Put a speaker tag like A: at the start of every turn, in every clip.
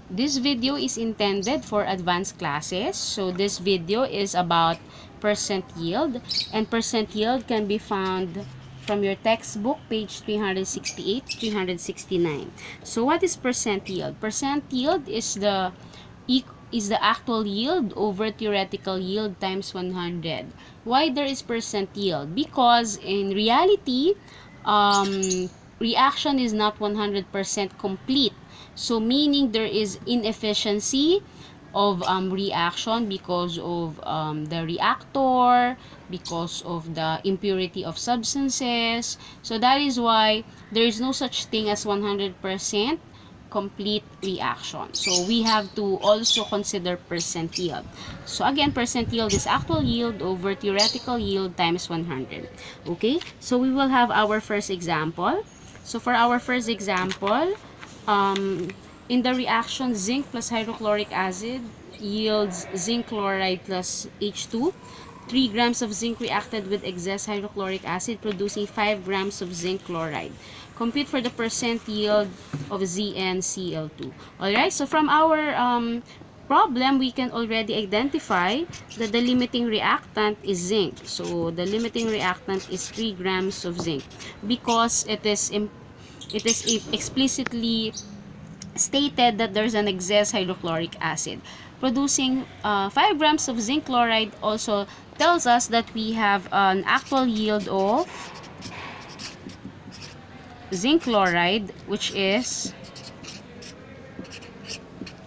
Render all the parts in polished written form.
A: This video is intended for advanced classes. So this video is about percent yield, and percent yield can be found from your textbook, page 368, 369. So what is percent yield? Percent yield is the actual yield over theoretical yield times 100. Why there is percent yield? Because in reality, reaction is not 100% complete. So meaning there is inefficiency of reaction because of the reactor, because of the impurity of substances. So that is why there is no such thing as 100% complete reaction. So we have to also consider percent yield. So again, percent yield is actual yield over theoretical yield times 100. Okay, so we will have our first example. So for our first example, in the reaction, zinc plus hydrochloric acid yields zinc chloride plus H2. 3 grams of zinc reacted with excess hydrochloric acid, producing 5 grams of zinc chloride. Compute for the percent yield of ZnCl2. Alright, so from our problem, we can already identify that the limiting reactant is zinc. So the limiting reactant is 3 grams of zinc because it is explicitly stated that there's an excess hydrochloric acid. Producing 5 grams of zinc chloride also tells us that we have an actual yield of zinc chloride, which is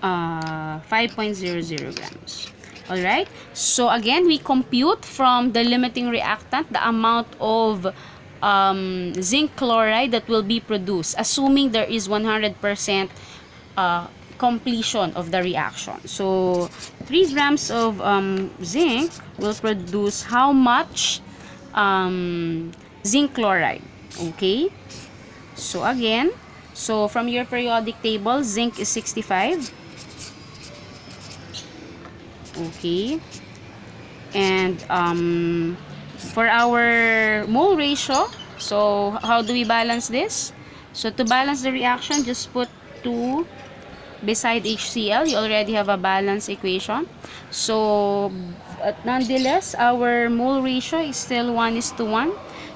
A: 5.00 grams. Alright, so again, we compute from the limiting reactant the amount of zinc chloride that will be produced, assuming there is 100% completion of the reaction. So 3 grams of zinc will produce how much zinc chloride? Okay, so again, so from your periodic table, zinc is 65. Okay, and for our mole ratio, so how do we balance this? So to balance the reaction, just put 2 beside HCl. You already have a balance equation. So but nonetheless, our mole ratio is still 1:1.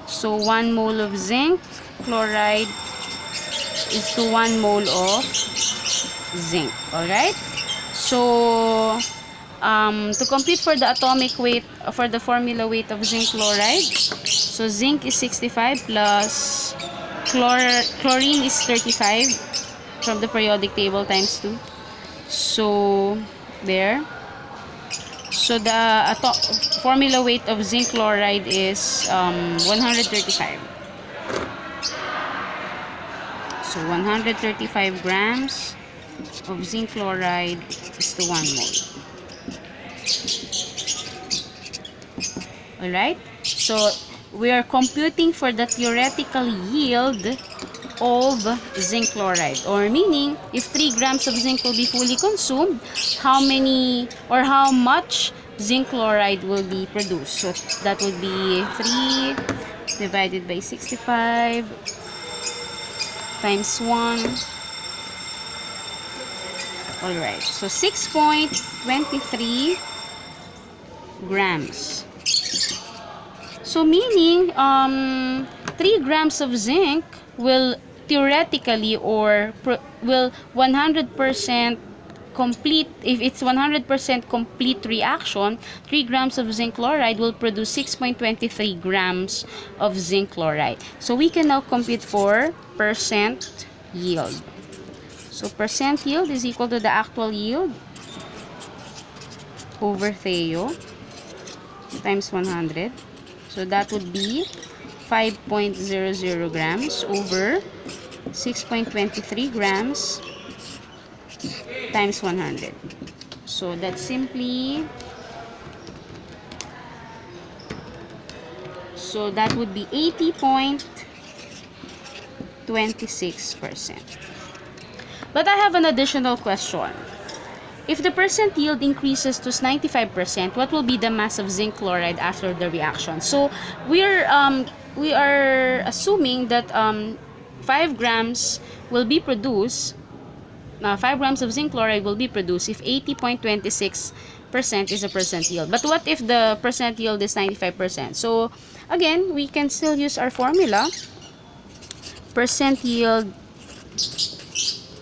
A: So 1 mole of zinc chloride is to 1 mole of zinc. Alright, so to compute for the atomic weight, for the formula weight of zinc chloride, so zinc is 65 plus chlorine is 35 from the periodic table times 2. So there. So the formula weight of zinc chloride is 135. So 135 grams of zinc chloride is to 1 mole. Alright, so we are computing for the theoretical yield of zinc chloride, or meaning if 3 grams of zinc will be fully consumed, how many or how much zinc chloride will be produced. So that would be 3 divided by 65 times 1. Alright, so 6.23 grams. So meaning 3 grams of zinc will theoretically or will 100% complete. If it's 100% complete reaction, 3 grams of zinc chloride will produce 6.23 grams of zinc chloride. So we can now compute for percent yield. So percent yield is equal to the actual yield over Theo times 100. So that would be 5.00 grams over 6.23 grams times 100. So that's simply, so that would be 80.26%. But I have an additional question. If the percent yield increases to 95%, what will be the mass of zinc chloride after the reaction? So we are assuming that 5 grams will be produced 5 grams of zinc chloride will be produced if 80.26% is a percent yield. But what if the percent yield is 95%? So again, we can still use our formula. Percent yield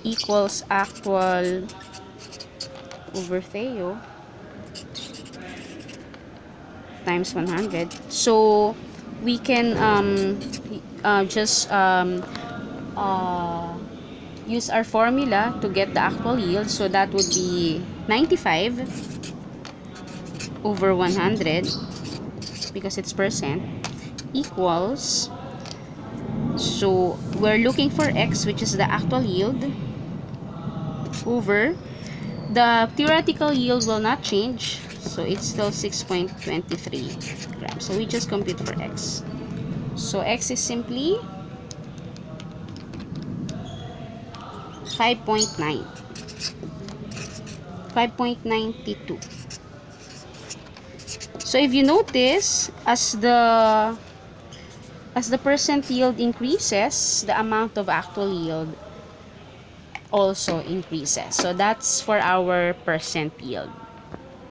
A: equals actual over Theo times 100. So we can just use our formula to get the actual yield. So that would be 95 over 100 because it's percent equals, so we're looking for x, which is the actual yield, over the theoretical yield will not change, so it's still 6.23 grams. So we just compute for x. So x is simply 5.92. So if you notice, as the percent yield increases, the amount of actual yield also increases. So that's for our percent yield.